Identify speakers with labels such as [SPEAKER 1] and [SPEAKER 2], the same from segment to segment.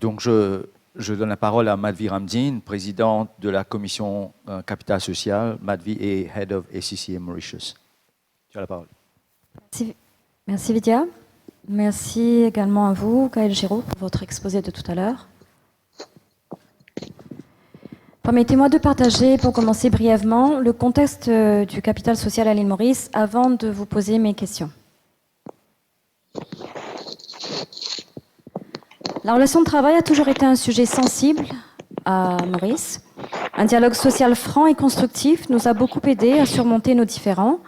[SPEAKER 1] Donc, je donne la parole à Madhvi Ramdin, présidente de la commission Capital Social. Madhvi est Head of ACCA Mauritius. Tu as la parole.
[SPEAKER 2] Merci Vidya. Merci également à vous, Gaël Giraud, pour votre exposé de tout à l'heure. Permettez-moi de partager, pour commencer brièvement, le contexte du capital social à l'île Maurice avant de vous poser mes questions. La relation de travail a toujours été un sujet sensible à Maurice. Un dialogue social franc et constructif nous a beaucoup aidé à surmonter nos différends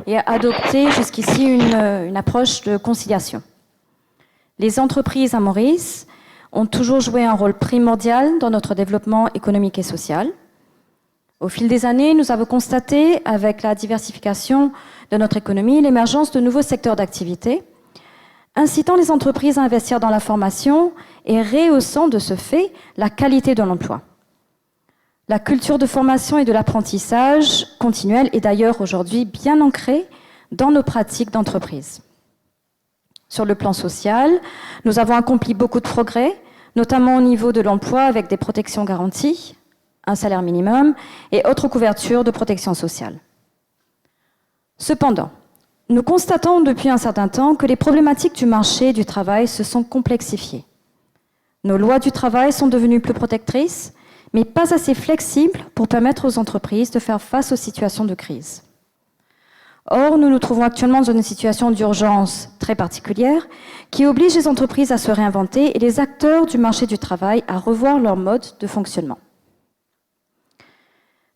[SPEAKER 2] et à adopter jusqu'ici une approche de conciliation. Les entreprises à Maurice ont toujours joué un rôle primordial dans notre développement économique et social. Au fil des années, nous avons constaté, avec la diversification de notre économie, l'émergence de nouveaux secteurs d'activité, incitant les entreprises à investir dans la formation et rehaussant de ce fait la qualité de l'emploi. La culture de formation et de l'apprentissage continuel est d'ailleurs aujourd'hui bien ancrée dans nos pratiques d'entreprise. Sur le plan social, nous avons accompli beaucoup de progrès, notamment au niveau de l'emploi avec des protections garanties, un salaire minimum et autres couvertures de protection sociale. Cependant, nous constatons depuis un certain temps que les problématiques du marché du travail se sont complexifiées. Nos lois du travail sont devenues plus protectrices, mais pas assez flexibles pour permettre aux entreprises de faire face aux situations de crise. Or, nous nous trouvons actuellement dans une situation d'urgence très particulière qui oblige les entreprises à se réinventer et les acteurs du marché du travail à revoir leur mode de fonctionnement.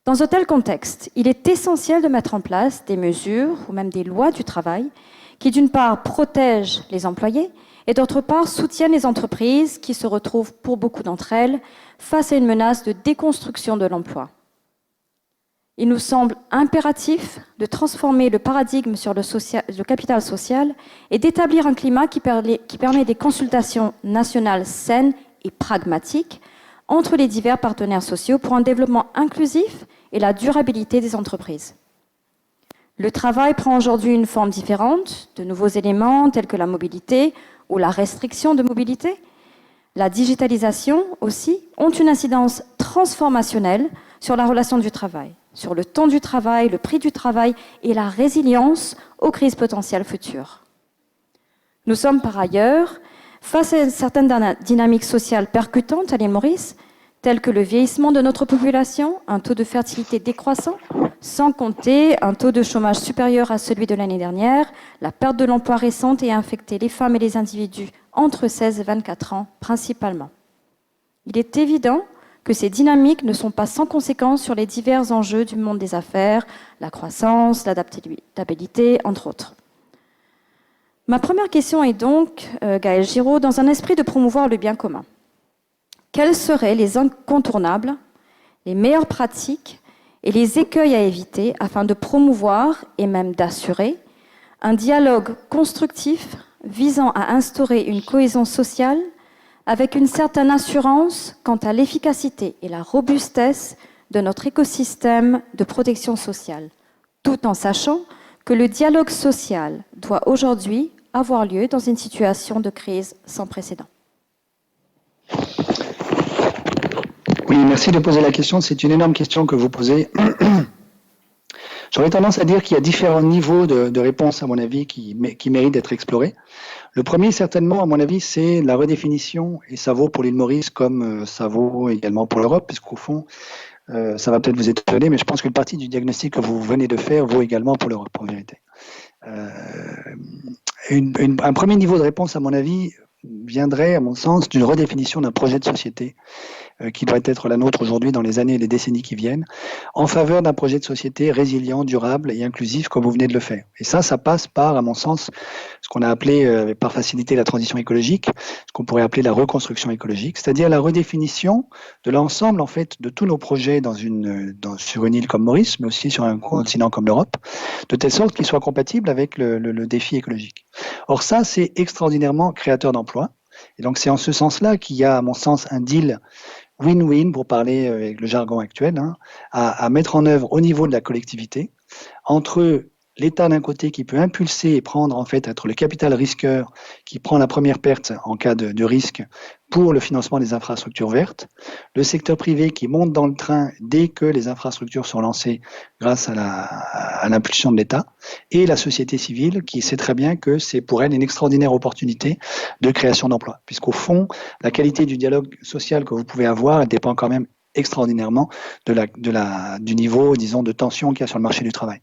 [SPEAKER 2] Dans un tel contexte, il est essentiel de mettre en place des mesures ou même des lois du travail qui, d'une part, protègent les employés et, d'autre part, soutiennent les entreprises qui se retrouvent, pour beaucoup d'entre elles, face à une menace de déconstruction de l'emploi. Il nous semble impératif de transformer le paradigme sur le capital social et d'établir un climat qui permet des consultations nationales saines et pragmatiques entre les divers partenaires sociaux pour un développement inclusif et la durabilité des entreprises. Le travail prend aujourd'hui une forme différente, de nouveaux éléments tels que la mobilité ou la restriction de mobilité. La digitalisation aussi ont une incidence transformationnelle sur la relation du travail, sur le temps du travail, le prix du travail et la résilience aux crises potentielles futures. Nous sommes par ailleurs face à certaines dynamiques sociales percutantes à l'île Maurice, telles que le vieillissement de notre population, un taux de fertilité décroissant, sans compter un taux de chômage supérieur à celui de l'année dernière, la perte de l'emploi récente et a infecté les femmes et les individus entre 16 et 24 ans principalement. Il est évident que ces dynamiques ne sont pas sans conséquences sur les divers enjeux du monde des affaires, la croissance, l'adaptabilité, entre autres. Ma première question est donc, Gaël Giraud, dans un esprit de promouvoir le bien commun, quels seraient les incontournables, les meilleures pratiques et les écueils à éviter afin de promouvoir et même d'assurer un dialogue constructif visant à instaurer une cohésion sociale avec une certaine assurance quant à l'efficacité et la robustesse de notre écosystème de protection sociale, tout en sachant que le dialogue social doit aujourd'hui avoir lieu dans une situation de crise sans précédent.
[SPEAKER 3] Oui, merci de poser la question. C'est une énorme question que vous posez. J'aurais tendance à dire qu'il y a différents niveaux de réponse, à mon avis, qui méritent d'être explorés. Le premier, certainement, à mon avis, c'est la redéfinition, et ça vaut pour l'île Maurice comme ça vaut également pour l'Europe, puisqu'au fond, ça va peut-être vous étonner, mais je pense qu'une partie du diagnostic que vous venez de faire vaut également pour l'Europe, en vérité. Un premier niveau de réponse, à mon avis, viendrait, à mon sens, d'une redéfinition d'un projet de société qui doit être la nôtre aujourd'hui dans les années et les décennies qui viennent, en faveur d'un projet de société résilient, durable et inclusif comme vous venez de le faire. Et ça passe par, à mon sens, ce qu'on a appelé par facilité la transition écologique, ce qu'on pourrait appeler la reconstruction écologique, c'est-à-dire la redéfinition de l'ensemble en fait de tous nos projets sur une île comme Maurice, mais aussi sur un continent comme l'Europe, de telle sorte qu'ils soient compatibles avec le défi écologique. Or ça, c'est extraordinairement créateur d'emplois. Et donc c'est en ce sens-là qu'il y a, à mon sens, un deal win-win, pour parler avec le jargon actuel, à mettre en œuvre au niveau de la collectivité, entre l'État d'un côté qui peut impulser et prendre, en fait, être le capital risqueur qui prend la première perte en cas de risque pour le financement des infrastructures vertes, le secteur privé qui monte dans le train dès que les infrastructures sont lancées grâce à l'impulsion de l'État, et la société civile qui sait très bien que c'est pour elle une extraordinaire opportunité de création d'emplois, puisqu'au fond, la qualité du dialogue social que vous pouvez avoir, elle dépend quand même extraordinairement du niveau, disons, de tension qu'il y a sur le marché du travail.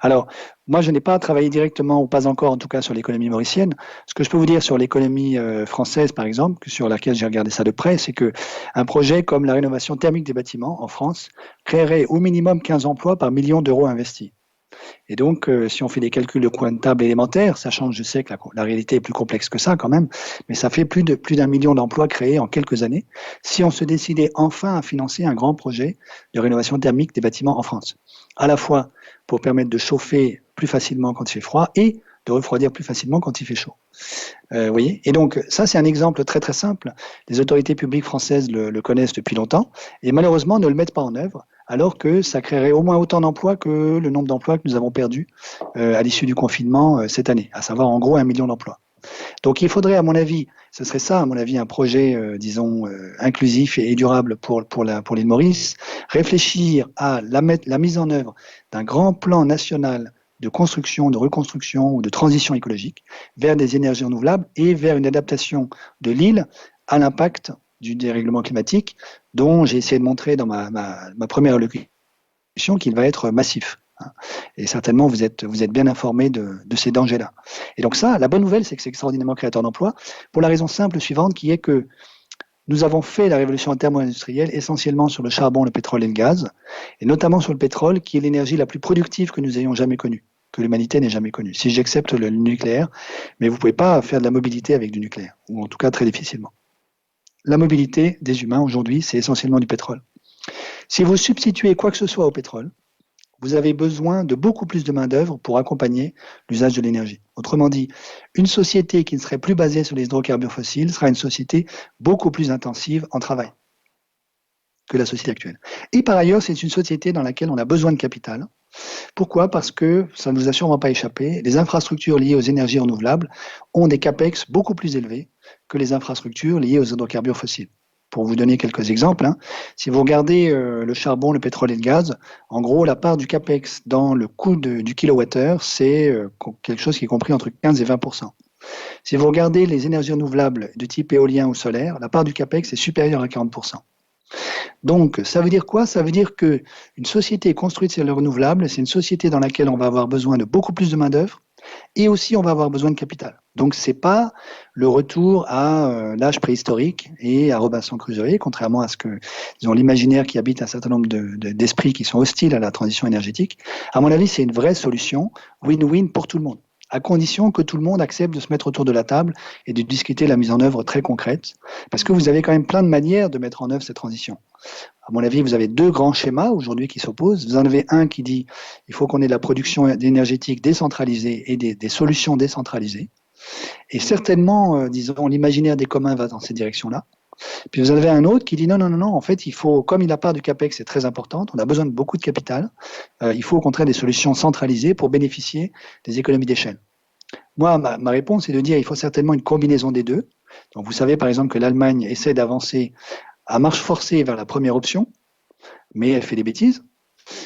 [SPEAKER 3] Alors, moi, je n'ai pas travaillé directement, ou pas encore en tout cas, sur l'économie mauricienne. Ce que je peux vous dire sur l'économie française, par exemple, sur laquelle j'ai regardé ça de près, c'est qu'un projet comme la rénovation thermique des bâtiments en France créerait au minimum 15 emplois par million d'euros investis. Et donc, si on fait des calculs de coin de table élémentaires, sachant que je sais que la réalité est plus complexe que ça quand même, mais ça fait plus d'un million d'emplois créés en quelques années, si on se décidait enfin à financer un grand projet de rénovation thermique des bâtiments en France. À la fois pour permettre de chauffer plus facilement quand il fait froid et de refroidir plus facilement quand il fait chaud. Voyez. Et donc, ça, c'est un exemple très très simple. Les autorités publiques françaises le connaissent depuis longtemps et malheureusement ne le mettent pas en œuvre, alors que ça créerait au moins autant d'emplois que le nombre d'emplois que nous avons perdus à l'issue du confinement cette année, à savoir en gros 1 million d'emplois. Donc il faudrait, à mon avis, ce serait ça, à mon avis, un projet, disons, inclusif et durable pour l'île Maurice, réfléchir à la mise en œuvre d'un grand plan national de construction, de reconstruction ou de transition écologique vers des énergies renouvelables et vers une adaptation de l'île à l'impact du dérèglement climatique, dont j'ai essayé de montrer dans ma première allocution qu'il va être massif. Et certainement, vous êtes bien informé de ces dangers-là. Et donc ça, la bonne nouvelle, c'est que c'est extraordinairement créateur d'emplois, pour la raison simple suivante, qui est que nous avons fait la révolution thermo-industrielle essentiellement sur le charbon, le pétrole et le gaz, et notamment sur le pétrole, qui est l'énergie la plus productive que nous ayons jamais connue, que l'humanité n'ait jamais connue. Si j'accepte le nucléaire, mais vous ne pouvez pas faire de la mobilité avec du nucléaire, ou en tout cas très difficilement. La mobilité des humains aujourd'hui, c'est essentiellement du pétrole. Si vous substituez quoi que ce soit au pétrole, vous avez besoin de beaucoup plus de main-d'œuvre pour accompagner l'usage de l'énergie. Autrement dit, une société qui ne serait plus basée sur les hydrocarbures fossiles sera une société beaucoup plus intensive en travail que la société actuelle. Et par ailleurs, c'est une société dans laquelle on a besoin de capital. Pourquoi ? Parce que, ça ne vous a sûrement pas échappé, les infrastructures liées aux énergies renouvelables ont des capex beaucoup plus élevés que les infrastructures liées aux hydrocarbures fossiles. Pour vous donner quelques exemples, si vous regardez le charbon, le pétrole et le gaz, en gros, la part du capex dans le coût du kilowattheure, c'est quelque chose qui est compris entre 15 et 20%. Si vous regardez les énergies renouvelables de type éolien ou solaire, la part du capex est supérieure à 40%. Donc, ça veut dire quoi ? Ça veut dire qu'une société construite sur le renouvelable, c'est une société dans laquelle on va avoir besoin de beaucoup plus de main-d'œuvre et aussi on va avoir besoin de capital. Donc, ce n'est pas le retour à l'âge préhistorique et à Robinson Crusoe, contrairement à ce que, disons, l'imaginaire qui habite un certain nombre d'esprits qui sont hostiles à la transition énergétique. À mon avis, c'est une vraie solution win-win pour tout le monde, à condition que tout le monde accepte de se mettre autour de la table et de discuter la mise en œuvre très concrète, parce que vous avez quand même plein de manières de mettre en œuvre cette transition. À mon avis, vous avez deux grands schémas aujourd'hui qui s'opposent. Vous en avez un qui dit il faut qu'on ait de la production énergétique décentralisée et des solutions décentralisées. Et certainement, disons, l'imaginaire des communs va dans cette direction-là. Puis vous en avez un autre qui dit non, en fait, il faut, comme la part du CAPEX est très importante, on a besoin de beaucoup de capital, il faut au contraire des solutions centralisées pour bénéficier des économies d'échelle. Moi, ma réponse est de dire il faut certainement une combinaison des deux. Donc vous savez par exemple que l'Allemagne essaie d'avancer à marche forcée vers la première option, mais elle fait des bêtises,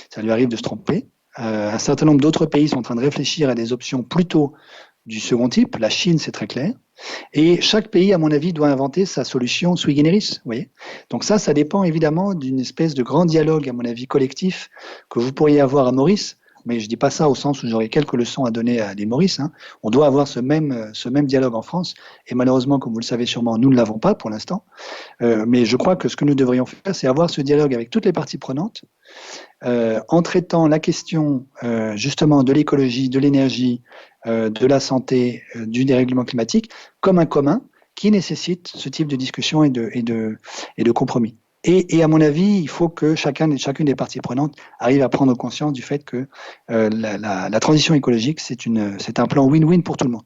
[SPEAKER 3] ça lui arrive de se tromper. Un certain nombre d'autres pays sont en train de réfléchir à des options plutôt du second type, la Chine c'est très clair, et chaque pays à mon avis doit inventer sa solution sui generis, vous voyez. Donc ça dépend évidemment d'une espèce de grand dialogue à mon avis collectif que vous pourriez avoir à Maurice, mais je ne dis pas ça au sens où j'aurais quelques leçons à donner à l'île Maurice. On doit avoir ce même dialogue en France, et malheureusement, comme vous le savez sûrement, nous ne l'avons pas pour l'instant. Mais je crois que ce que nous devrions faire, c'est avoir ce dialogue avec toutes les parties prenantes, en traitant la question justement de l'écologie, de l'énergie, de la santé, du dérèglement climatique, comme un commun qui nécessite ce type de discussion et de compromis. Et à mon avis, il faut que chacune des parties prenantes arrive à prendre conscience du fait que la transition écologique, c'est un plan win-win pour tout le monde.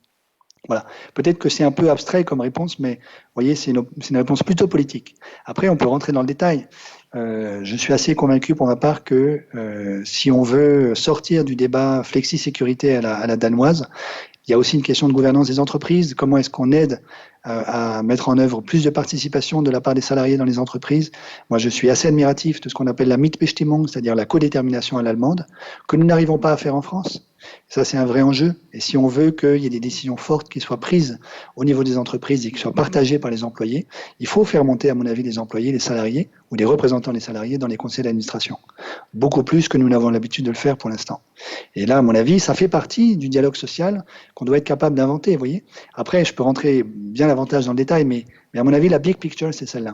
[SPEAKER 3] Voilà. Peut-être que c'est un peu abstrait comme réponse, mais vous voyez, c'est une réponse plutôt politique. Après, on peut rentrer dans le détail. Je suis assez convaincu pour ma part que si on veut sortir du débat flexi-sécurité à la danoise, il y a aussi une question de gouvernance des entreprises. Comment est-ce qu'on aide à mettre en œuvre plus de participation de la part des salariés dans les entreprises? Moi, je suis assez admiratif de ce qu'on appelle la Mitbestimmung, c'est-à-dire la codétermination à l'allemande, que nous n'arrivons pas à faire en France. Ça, c'est un vrai enjeu. Et si on veut qu'il y ait des décisions fortes qui soient prises au niveau des entreprises et qui soient partagées par les employés, il faut faire monter, à mon avis, les employés, les salariés ou les représentants des salariés dans les conseils d'administration. Beaucoup plus que nous n'avons l'habitude de le faire pour l'instant. Et là, à mon avis, ça fait partie du dialogue social qu'on doit être capable d'inventer, vous voyez. Après, je peux rentrer bien davantage dans le détail, mais à mon avis, la big picture, c'est celle-là.